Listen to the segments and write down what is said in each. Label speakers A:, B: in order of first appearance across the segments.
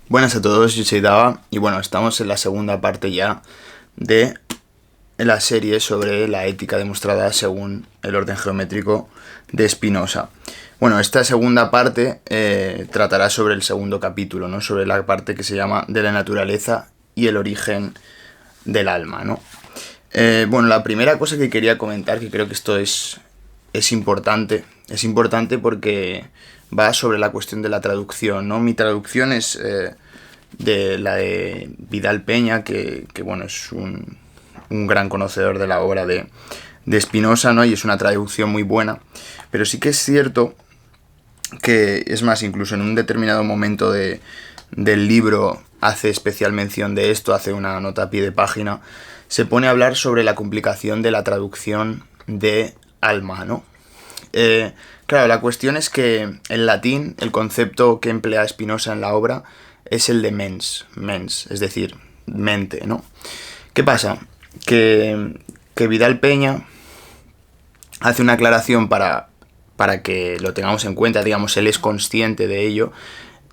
A: Buenas a todos, yo soy Dava y bueno, estamos en la segunda parte ya de la serie sobre la ética demostrada según el orden geométrico de Spinoza. Bueno, esta segunda parte tratará sobre el segundo capítulo, ¿no? Sobre la parte que se llama de la naturaleza y el origen del alma, ¿no? Bueno, la primera cosa que quería comentar, que creo que esto es importante porque va sobre la cuestión de la traducción, ¿no? Mi traducción es de la de Vidal Peña, que bueno, es un gran conocedor de la obra de Spinoza, ¿no? Y es una traducción muy buena, pero sí que es cierto que, es más, incluso en un determinado momento del libro hace especial mención de esto, hace una nota a pie de página, se pone a hablar sobre la complicación de la traducción de alma, ¿no? Claro, la cuestión es que en latín el concepto que emplea Spinoza en la obra es el de mens, es decir, mente, ¿no? ¿Qué pasa? Que Vidal Peña hace una aclaración para que lo tengamos en cuenta, digamos, él es consciente de ello,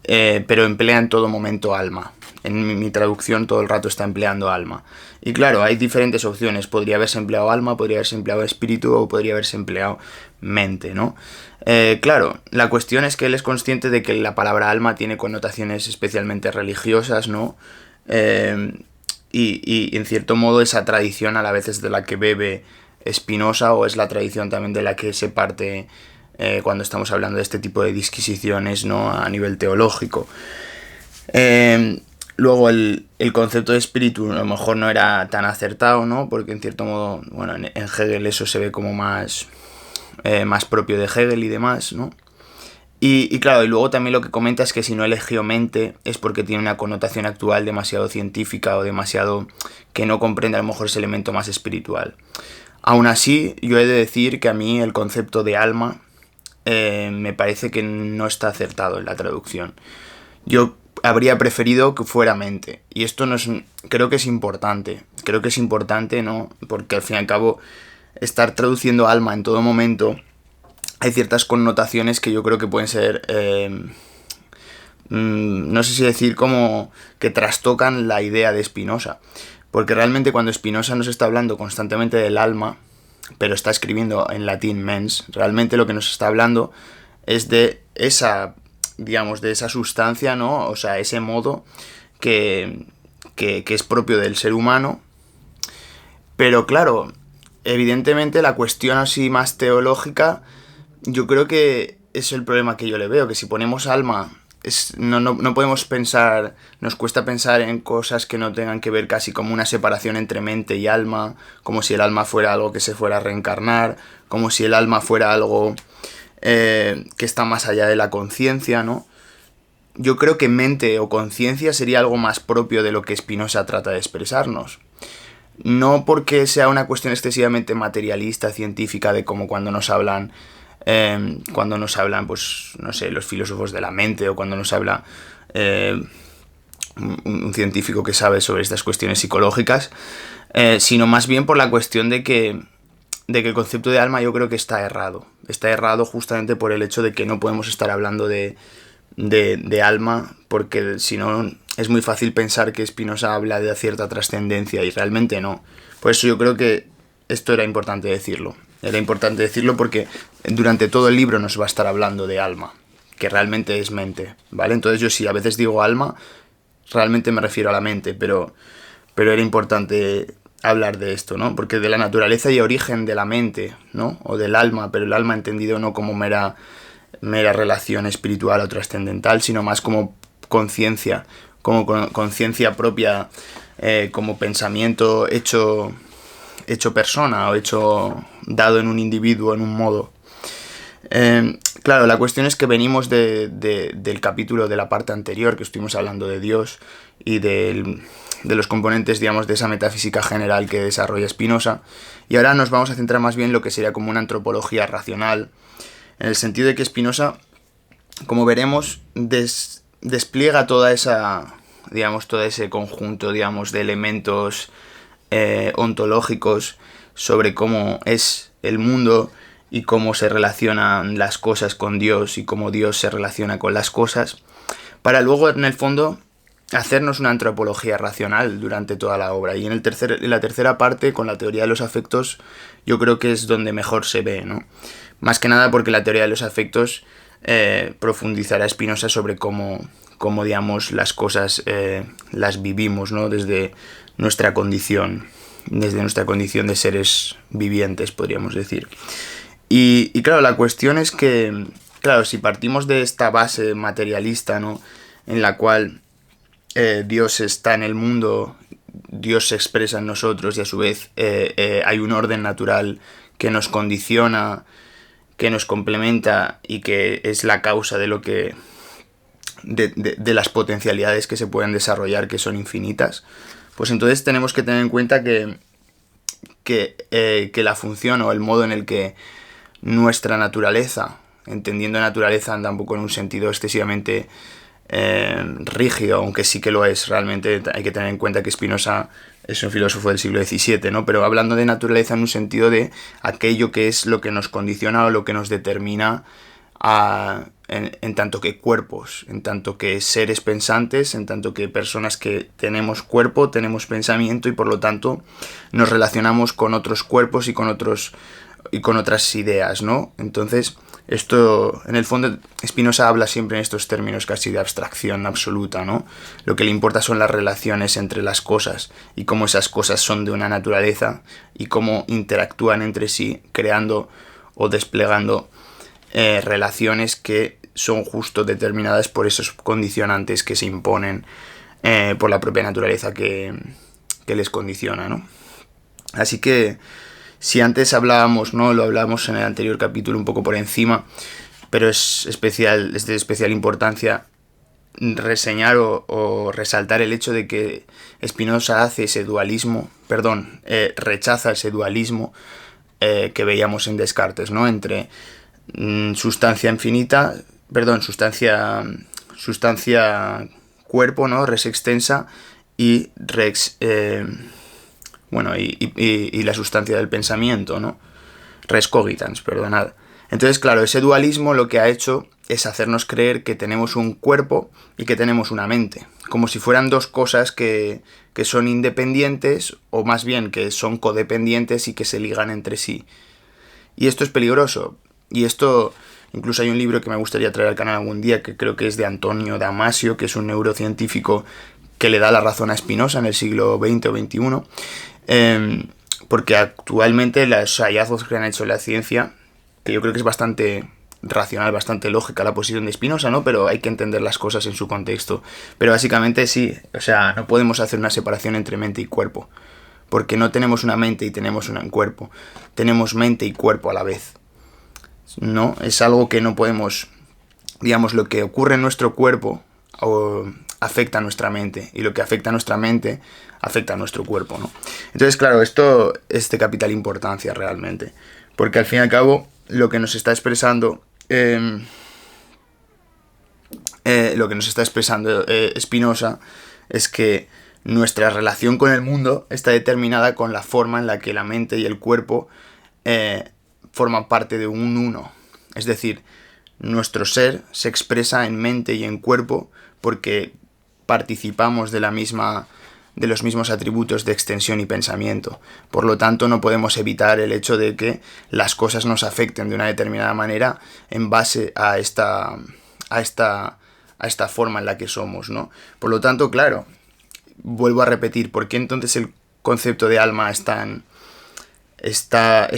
A: pero emplea en todo momento alma. En mi traducción todo el rato está empleando alma. Y claro, hay diferentes opciones. Podría haberse empleado alma, podría haberse empleado espíritu o podría haberse empleado mente, ¿no? Claro, la cuestión es que él es consciente de que la palabra alma tiene connotaciones especialmente religiosas, ¿no? Y en cierto modo esa tradición a la vez es de la que bebe Spinoza, o es la tradición también de la que se parte cuando estamos hablando de este tipo de disquisiciones, ¿no? A nivel teológico. Luego el concepto de espíritu a lo mejor no era tan acertado, ¿no? Porque en cierto modo, bueno, en Hegel eso se ve como más propio de Hegel y demás, ¿no? Y claro, y luego también lo que comenta es que si no eligió mente es porque tiene una connotación actual demasiado científica o demasiado que no comprende a lo mejor ese elemento más espiritual. Aún así, yo he de decir que a mí el concepto de alma me parece que no está acertado en la traducción. Yo habría preferido que fuera mente. Y esto no es, creo que es importante. Creo que es importante, ¿no? Porque al fin y al cabo, estar traduciendo alma en todo momento, hay ciertas connotaciones que yo creo que pueden ser, no sé si decir como que trastocan la idea de Spinoza. Porque realmente cuando Spinoza nos está hablando constantemente del alma, pero está escribiendo en latín mens, realmente lo que nos está hablando es de esa, digamos, de esa sustancia, ¿no? O sea, ese modo que es propio del ser humano. Pero claro, evidentemente la cuestión así más teológica, yo creo que es el problema que yo le veo, que si ponemos alma, no podemos pensar, nos cuesta pensar en cosas que no tengan que ver casi como una separación entre mente y alma, como si el alma fuera algo que se fuera a reencarnar, como si el alma fuera algo que está más allá de la conciencia, ¿no? Yo creo que mente o conciencia sería algo más propio de lo que Spinoza trata de expresarnos. No porque sea una cuestión excesivamente materialista, científica, de como cuando nos hablan, pues, no sé, los filósofos de la mente, o cuando nos habla un científico que sabe sobre estas cuestiones psicológicas, sino más bien por la cuestión de que el concepto de alma yo creo que está errado. Está errado justamente por el hecho de que no podemos estar hablando de alma, porque si no es muy fácil pensar que Spinoza habla de cierta trascendencia y realmente no. Por eso yo creo que esto era importante decirlo. Era importante decirlo porque durante todo el libro nos va a estar hablando de alma, que realmente es mente, ¿vale? Entonces yo si a veces digo alma, realmente me refiero a la mente, pero era importante hablar de esto, ¿no? Porque de la naturaleza y origen de la mente, ¿no? O del alma, pero el alma entendido no como mera relación espiritual o trascendental, sino más como conciencia, como conciencia propia, como pensamiento hecho persona o hecho dado en un individuo, en un modo. Claro, la cuestión es que venimos del capítulo de la parte anterior, que estuvimos hablando de Dios y de los componentes, digamos, de esa metafísica general que desarrolla Spinoza, y ahora nos vamos a centrar más bien en lo que sería como una antropología racional, en el sentido de que Spinoza, como veremos, despliega toda esa, digamos, todo ese conjunto, digamos, de elementos ontológicos sobre cómo es el mundo y cómo se relacionan las cosas con Dios y cómo Dios se relaciona con las cosas, para luego, en el fondo, hacernos una antropología racional durante toda la obra. Y en la tercera parte, con la teoría de los afectos, yo creo que es donde mejor se ve, ¿no? Más que nada porque la teoría de los afectos profundizará Spinoza sobre cómo digamos, las cosas las vivimos, ¿no? Desde nuestra condición de seres vivientes, podríamos decir. Y claro, la cuestión es que, claro, si partimos de esta base materialista, ¿no? En la cual Dios está en el mundo, Dios se expresa en nosotros y a su vez hay un orden natural que nos condiciona, que nos complementa y que es la causa de lo que de las potencialidades que se pueden desarrollar, que son infinitas, pues entonces tenemos que tener en cuenta que la función o el modo en el que nuestra naturaleza, entendiendo naturaleza tampoco en un sentido excesivamente rígido, aunque sí que lo es, realmente hay que tener en cuenta que Spinoza es un filósofo del siglo XVII, ¿no? Pero hablando de naturaleza en un sentido de aquello que es lo que nos condiciona o lo que nos determina en tanto que cuerpos, en tanto que seres pensantes, en tanto que personas que tenemos cuerpo, tenemos pensamiento y por lo tanto nos relacionamos con otros cuerpos y con otras ideas, ¿no? Entonces, esto, en el fondo, Spinoza habla siempre en estos términos casi de abstracción absoluta, ¿no? Lo que le importa son las relaciones entre las cosas y cómo esas cosas son de una naturaleza y cómo interactúan entre sí, creando o desplegando relaciones que son justo determinadas por esos condicionantes que se imponen por la propia naturaleza que les condiciona, ¿no? Así que si antes hablábamos, ¿no? Lo hablábamos en el anterior capítulo un poco por encima, pero es de especial importancia reseñar o resaltar el hecho de que Spinoza rechaza ese dualismo que veíamos en Descartes, ¿no? Entre sustancia cuerpo, ¿no? Res extensa y rex y la sustancia del pensamiento, ¿no? Res cogitans, perdonad. Entonces, claro, ese dualismo lo que ha hecho es hacernos creer que tenemos un cuerpo y que tenemos una mente, como si fueran dos cosas que son independientes, o más bien que son codependientes y que se ligan entre sí. Y esto es peligroso. Y esto, incluso hay un libro que me gustaría traer al canal algún día, que creo que es de Antonio Damasio, que es un neurocientífico que le da la razón a Spinoza en el siglo XX o XXI, porque actualmente los hallazgos que han hecho en la ciencia, que yo creo que es bastante racional, bastante lógica la posición de Spinoza, ¿no? Pero hay que entender las cosas en su contexto. Pero básicamente sí, o sea, no podemos hacer una separación entre mente y cuerpo, porque no tenemos una mente y tenemos un cuerpo, tenemos mente y cuerpo a la vez. No, es algo que no podemos, digamos, lo que ocurre en nuestro cuerpo afecta a nuestra mente, y lo que afecta a nuestra mente afecta a nuestro cuerpo, ¿no? Entonces, claro, esto es de capital importancia realmente, porque al fin y al cabo lo que nos está expresando Spinoza es que nuestra relación con el mundo está determinada con la forma en la que la mente y el cuerpo forman parte de un uno. Es decir, nuestro ser se expresa en mente y en cuerpo porque participamos de los mismos atributos de extensión y pensamiento. Por lo tanto, no podemos evitar el hecho de que las cosas nos afecten de una determinada manera en base a esta forma en la que somos, ¿no? Por lo tanto, claro, vuelvo a repetir, ¿por qué entonces el concepto de alma es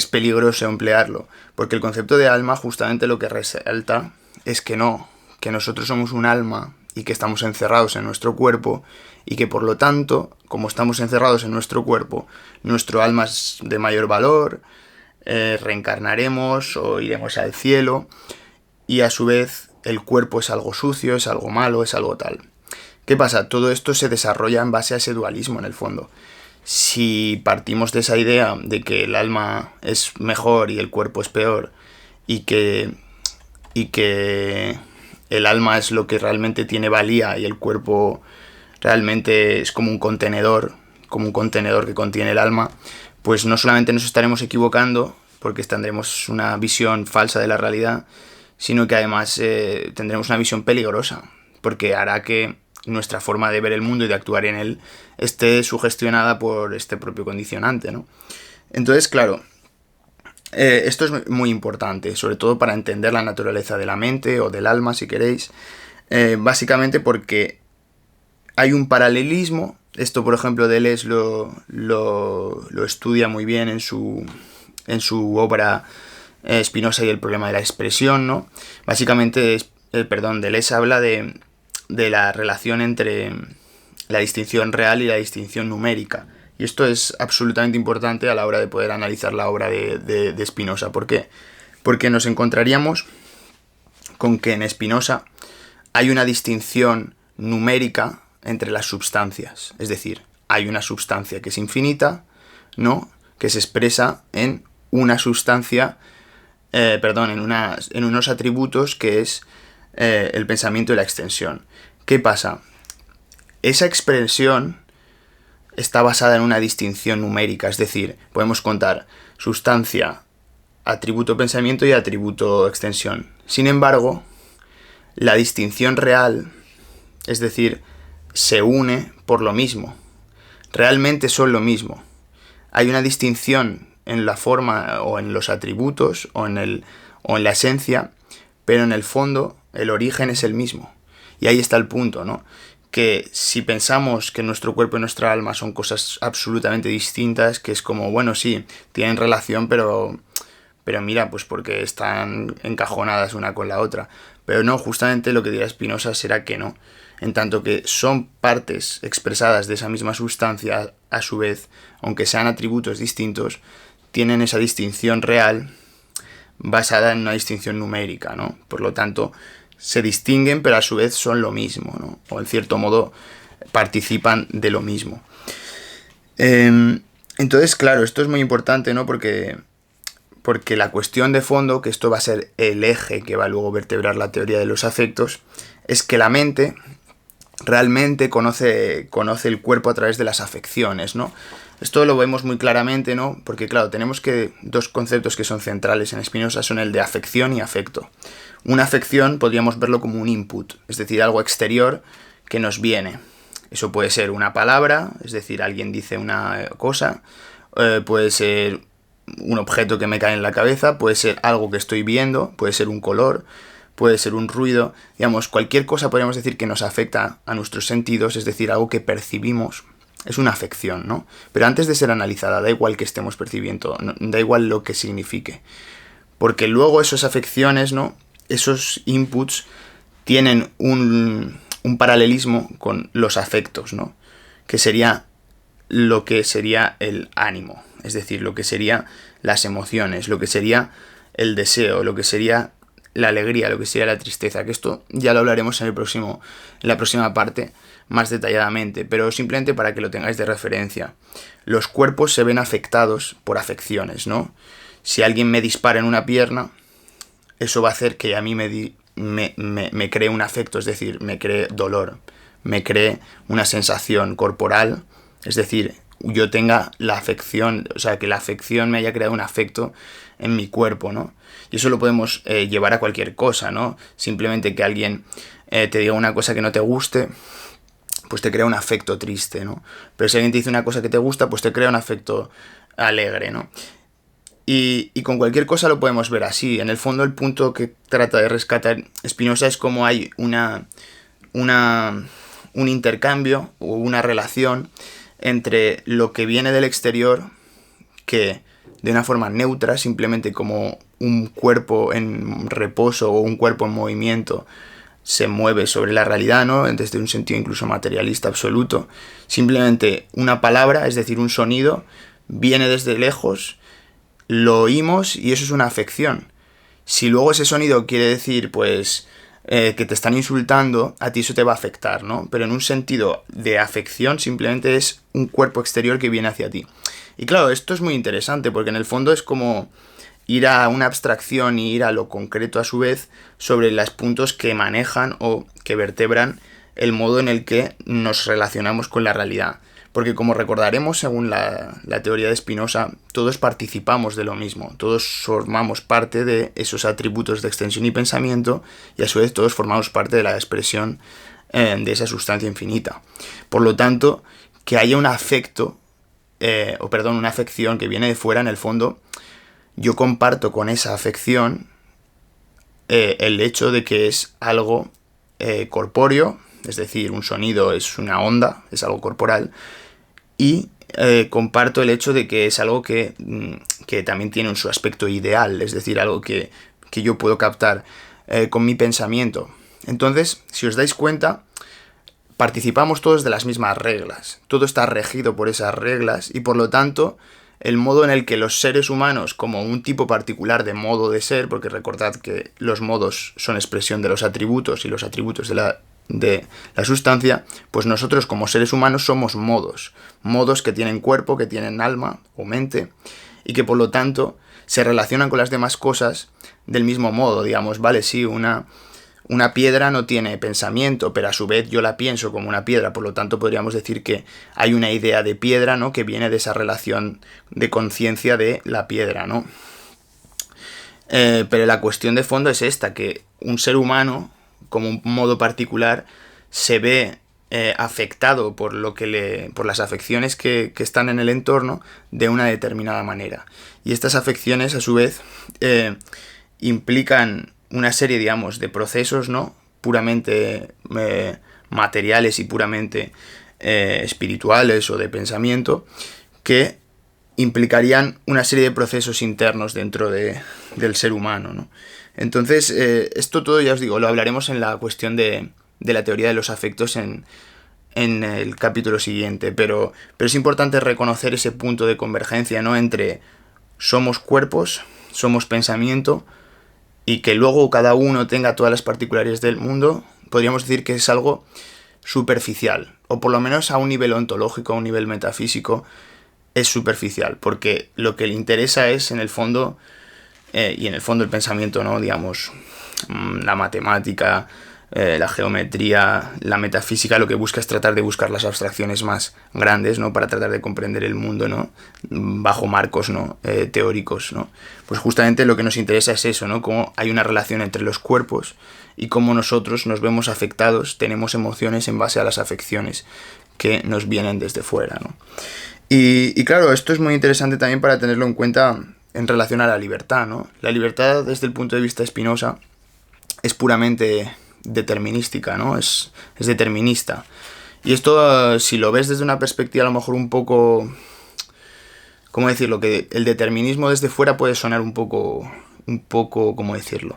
A: peligroso emplearlo? Porque el concepto de alma justamente lo que resalta es que nosotros somos un alma y que estamos encerrados en nuestro cuerpo, y que por lo tanto, como estamos encerrados en nuestro cuerpo, nuestro alma es de mayor valor, reencarnaremos o iremos al cielo, y a su vez el cuerpo es algo sucio, es algo malo, es algo tal. ¿Qué pasa? Todo esto se desarrolla en base a ese dualismo en el fondo. Si partimos de esa idea de que el alma es mejor y el cuerpo es peor, y que el alma es lo que realmente tiene valía y el cuerpo realmente es como un contenedor que contiene el alma, pues no solamente nos estaremos equivocando porque tendremos una visión falsa de la realidad, sino que además tendremos una visión peligrosa, porque hará que nuestra forma de ver el mundo y de actuar en él esté sugestionada por este propio condicionante, ¿no? Entonces, claro, esto es muy importante, sobre todo para entender la naturaleza de la mente o del alma, si queréis, básicamente porque hay un paralelismo. Esto, por ejemplo, Deleuze lo estudia muy bien en su obra Spinoza y el problema de la expresión, ¿no? Básicamente, Deleuze habla de la relación entre la distinción real y la distinción numérica. Y esto es absolutamente importante a la hora de poder analizar la obra de Spinoza. ¿Por qué? Porque nos encontraríamos con que en Spinoza hay una distinción numérica entre las substancias. Es decir, hay una substancia que es infinita, ¿no?, que se expresa en una sustancia, en unos atributos que es el pensamiento y la extensión. ¿Qué pasa? Esa expresión está basada en una distinción numérica, es decir, podemos contar sustancia, atributo pensamiento y atributo extensión. Sin embargo, la distinción real, es decir, se une por lo mismo. Realmente son lo mismo. Hay una distinción en la forma o en los atributos o en la esencia, pero en el fondo el origen es el mismo. Y ahí está el punto, ¿no? Que si pensamos que nuestro cuerpo y nuestra alma son cosas absolutamente distintas, que es como, bueno, sí, tienen relación, pero mira, pues porque están encajonadas una con la otra. Pero no, justamente lo que dirá Spinoza será que no. En tanto que son partes expresadas de esa misma sustancia, a su vez, aunque sean atributos distintos, tienen esa distinción real basada en una distinción numérica, ¿no? Por lo tanto, se distinguen, pero a su vez son lo mismo, ¿no? O en cierto modo participan de lo mismo. Entonces, claro, esto es muy importante, ¿no? Porque la cuestión de fondo, que esto va a ser el eje que va a luego vertebrar la teoría de los afectos, es que la mente realmente conoce el cuerpo a través de las afecciones, ¿no? Esto lo vemos muy claramente, ¿no? Porque, claro, tenemos que dos conceptos que son centrales en Spinoza son el de afección y afecto. Una afección podríamos verlo como un input, es decir, algo exterior que nos viene. Eso puede ser una palabra, es decir, alguien dice una cosa, puede ser un objeto que me cae en la cabeza, puede ser algo que estoy viendo, puede ser un color, puede ser un ruido, digamos, cualquier cosa podríamos decir que nos afecta a nuestros sentidos, es decir, algo que percibimos, es una afección, ¿no? Pero antes de ser analizada, da igual que estemos percibiendo, no, da igual lo que signifique, porque luego esas afecciones, ¿no?, esos inputs tienen un paralelismo con los afectos, ¿no?, que sería lo que sería el ánimo, es decir, lo que sería las emociones, lo que sería el deseo, lo que sería la alegría, lo que sería la tristeza, que esto ya lo hablaremos en la próxima parte más detalladamente, pero simplemente para que lo tengáis de referencia. Los cuerpos se ven afectados por afecciones, ¿no? Si alguien me dispara en una pierna, eso va a hacer que a mí me cree un afecto, es decir, me cree dolor, me cree una sensación corporal, es decir, yo tenga la afección, o sea, que la afección me haya creado un afecto en mi cuerpo, ¿no? Y eso lo podemos llevar a cualquier cosa, ¿no? Simplemente que alguien te diga una cosa que no te guste, pues te crea un afecto triste, ¿no? Pero si alguien te dice una cosa que te gusta, pues te crea un afecto alegre, ¿no? Y con cualquier cosa lo podemos ver así. En el fondo, el punto que trata de rescatar Spinoza es cómo hay un intercambio o una relación entre lo que viene del exterior, que de una forma neutra, simplemente como un cuerpo en reposo o un cuerpo en movimiento, se mueve sobre la realidad, ¿no?, desde un sentido incluso materialista absoluto. Simplemente una palabra, es decir, un sonido, viene desde lejos, lo oímos y eso es una afección. Si luego ese sonido quiere decir, pues, que te están insultando, a ti eso te va a afectar, ¿no? Pero en un sentido de afección simplemente es un cuerpo exterior que viene hacia ti. Y claro, esto es muy interesante porque en el fondo es como ir a una abstracción y ir a lo concreto a su vez sobre los puntos que manejan o que vertebran el modo en el que nos relacionamos con la realidad. Porque como recordaremos, según la teoría de Spinoza, todos participamos de lo mismo, todos formamos parte de esos atributos de extensión y pensamiento y a su vez todos formamos parte de la expresión de esa sustancia infinita. Por lo tanto, que haya un afecto, una afección que viene de fuera, en el fondo, yo comparto con esa afección el hecho de que es algo corpóreo, es decir, un sonido es una onda, es algo corporal, y comparto el hecho de que es algo que también tiene su aspecto ideal, es decir, algo que yo puedo captar con mi pensamiento. Entonces, si os dais cuenta, participamos todos de las mismas reglas, todo está regido por esas reglas y por lo tanto el modo en el que los seres humanos, como un tipo particular de modo de ser, porque recordad que los modos son expresión de los atributos y los atributos de la sustancia, pues nosotros como seres humanos somos modos que tienen cuerpo, que tienen alma o mente y que por lo tanto se relacionan con las demás cosas del mismo modo, digamos, vale, sí, una piedra no tiene pensamiento, pero a su vez yo la pienso como una piedra, por lo tanto podríamos decir que hay una idea de piedra, ¿no?, que viene de esa relación de conciencia de la piedra, ¿no? Pero la cuestión de fondo es esta, que un ser humano, como un modo particular, se ve afectado por las afecciones que están en el entorno de una determinada manera. Y estas afecciones, a su vez, implican una serie, digamos, de procesos, ¿no?, puramente materiales y puramente espirituales o de pensamiento, que implicarían una serie de procesos internos dentro del ser humano, ¿no? Entonces, esto todo, ya os digo, lo hablaremos en la cuestión de la teoría de los afectos en el capítulo siguiente, pero es importante reconocer ese punto de convergencia, ¿no?, entre somos cuerpos, somos pensamiento, y que luego cada uno tenga todas las particularidades del mundo, podríamos decir que es algo superficial, o por lo menos a un nivel ontológico, a un nivel metafísico, es superficial, porque lo que le interesa es, en el fondo, y en el fondo el pensamiento, ¿no?, digamos, la matemática, la geometría, la metafísica, lo que busca es tratar de buscar las abstracciones más grandes, ¿no?, para tratar de comprender el mundo, ¿no?, bajo marcos, ¿no?, teóricos, ¿no? Pues justamente lo que nos interesa es eso, ¿no?, cómo hay una relación entre los cuerpos y cómo nosotros nos vemos afectados, tenemos emociones en base a las afecciones que nos vienen desde fuera, ¿no? Y claro, esto es muy interesante también para tenerlo en cuenta en relación a la libertad, ¿no? La libertad, desde el punto de vista de Spinoza, es puramente determinística, ¿no? Es determinista. Y esto, si lo ves desde una perspectiva a lo mejor un poco, ¿cómo decirlo?, que el determinismo desde fuera puede sonar un poco, ¿cómo decirlo?,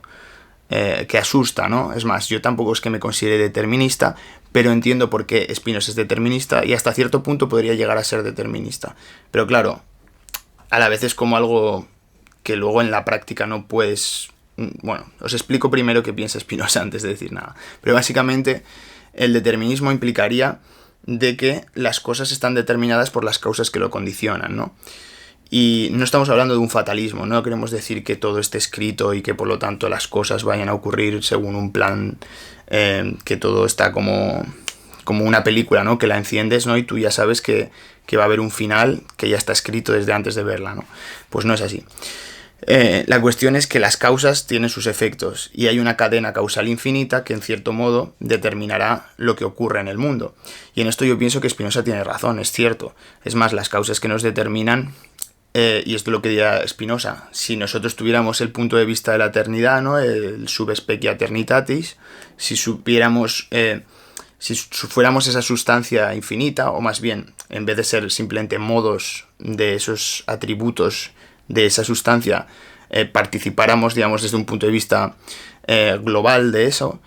A: que asusta, ¿no? Es más, yo tampoco es que me considere determinista, pero entiendo por qué Spinoza es determinista y hasta cierto punto podría llegar a ser determinista. Pero claro, a la vez es como algo que luego en la práctica no puedes... Bueno, os explico primero qué piensa Spinoza antes de decir nada. Pero básicamente el determinismo implicaría de que las cosas están determinadas por las causas que lo condicionan, ¿no? Y no estamos hablando de un fatalismo, no queremos decir que todo esté escrito y que por lo tanto las cosas vayan a ocurrir según un plan, que todo está como una película, ¿no?, que la enciendes, ¿no?, y tú ya sabes que va a haber un final que ya está escrito desde antes de verla, ¿no? Pues no es así. La cuestión es que las causas tienen sus efectos y hay una cadena causal infinita que en cierto modo determinará lo que ocurre en el mundo. Y en esto yo pienso que Spinoza tiene razón, es cierto. Es más, las causas que nos determinan, y esto es lo que diría Spinoza, si nosotros tuviéramos el punto de vista de la eternidad, ¿no?, el subspecia eternitatis, si supiéramos... si fuéramos esa sustancia infinita, o más bien, en vez de ser simplemente modos de esos atributos de esa sustancia, participáramos, digamos, desde un punto de vista global de eso,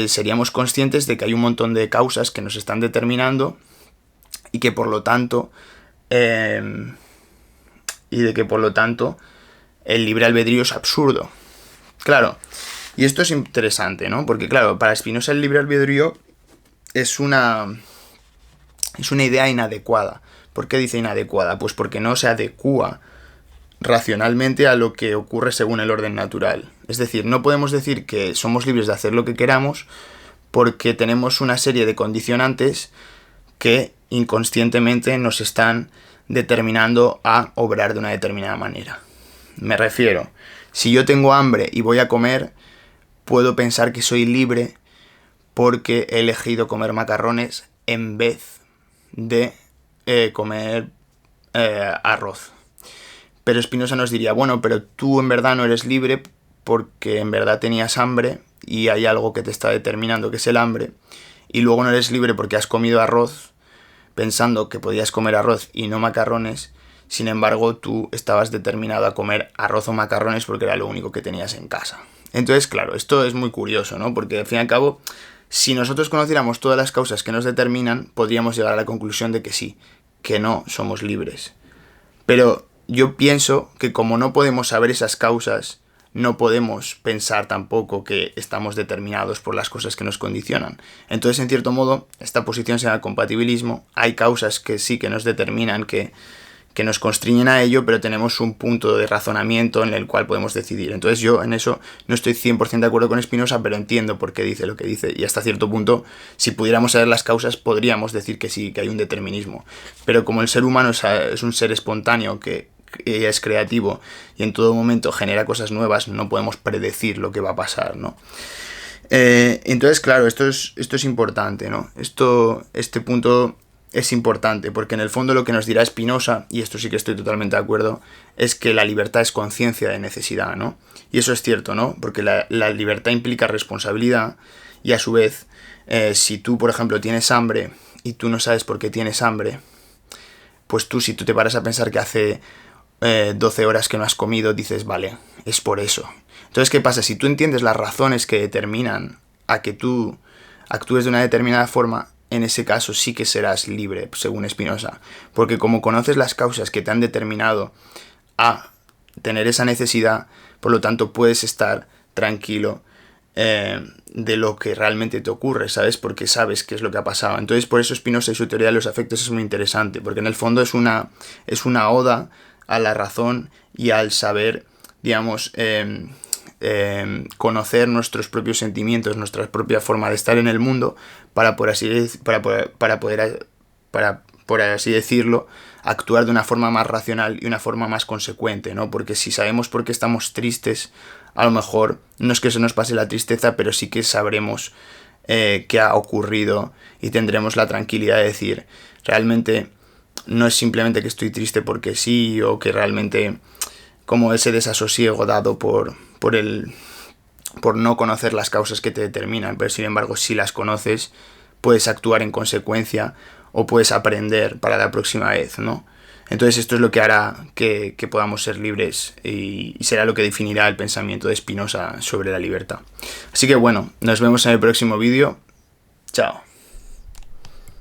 A: seríamos conscientes de que hay un montón de causas que nos están determinando y que por lo tanto el libre albedrío es absurdo. Claro, y esto es interesante, ¿no? Porque claro, para Spinoza el libre albedrío es una idea inadecuada. ¿Por qué dice inadecuada? Pues porque no se adecúa racionalmente a lo que ocurre según el orden natural. Es decir, no podemos decir que somos libres de hacer lo que queramos porque tenemos una serie de condicionantes que inconscientemente nos están determinando a obrar de una determinada manera. Me refiero, si yo tengo hambre y voy a comer, puedo pensar que soy libre porque he elegido comer macarrones en vez de comer arroz. Pero Spinoza nos diría, bueno, pero tú en verdad no eres libre porque en verdad tenías hambre y hay algo que te está determinando, que es el hambre, y luego no eres libre porque has comido arroz pensando que podías comer arroz y no macarrones. Sin embargo, tú estabas determinado a comer arroz o macarrones porque era lo único que tenías en casa. Entonces, claro, esto es muy curioso, ¿no? Porque al fin y al cabo, si nosotros conociéramos todas las causas que nos determinan, podríamos llegar a la conclusión de que sí, que no somos libres. Pero yo pienso que como no podemos saber esas causas, no podemos pensar tampoco que estamos determinados por las cosas que nos condicionan. Entonces, en cierto modo, esta posición se llama compatibilismo. Hay causas que sí que nos determinan, que nos constriñen a ello, pero tenemos un punto de razonamiento en el cual podemos decidir. Entonces yo en eso no estoy 100% de acuerdo con Spinoza, pero entiendo por qué dice lo que dice. Y hasta cierto punto, si pudiéramos saber las causas, podríamos decir que sí, que hay un determinismo. Pero como el ser humano es un ser espontáneo que es creativo y en todo momento genera cosas nuevas, no podemos predecir lo que va a pasar, ¿no? Entonces, claro, esto es importante, ¿no? Este punto es importante, porque en el fondo lo que nos dirá Spinoza, y esto sí que estoy totalmente de acuerdo, es que la libertad es conciencia de necesidad, ¿no? Y eso es cierto, ¿no? Porque la libertad implica responsabilidad, y a su vez, si tú, por ejemplo, tienes hambre y tú no sabes por qué tienes hambre, pues tú, si tú te paras a pensar que hace 12 horas que no has comido, dices, vale, es por eso. Entonces, ¿qué pasa? Si tú entiendes las razones que determinan a que tú actúes de una determinada forma, en ese caso sí que serás libre, según Spinoza. Porque como conoces las causas que te han determinado a tener esa necesidad, por lo tanto puedes estar tranquilo de lo que realmente te ocurre, ¿sabes? Porque sabes qué es lo que ha pasado. Entonces, por eso Spinoza y su teoría de los afectos es muy interesante, porque en el fondo es una oda a la razón y al saber, digamos, conocer nuestros propios sentimientos, nuestra propia forma de estar en el mundo, para por así decirlo, actuar de una forma más racional y una forma más consecuente, ¿no? Porque si sabemos por qué estamos tristes, a lo mejor no es que se nos pase la tristeza, pero sí que sabremos qué ha ocurrido y tendremos la tranquilidad de decir, realmente no es simplemente que estoy triste porque sí, o que realmente como ese desasosiego dado por no conocer las causas que te determinan, pero sin embargo si las conoces puedes actuar en consecuencia o puedes aprender para la próxima vez, ¿no? Entonces esto es lo que hará que podamos ser libres y será lo que definirá el pensamiento de Spinoza sobre la libertad. Así que bueno, nos vemos en el próximo vídeo. Chao.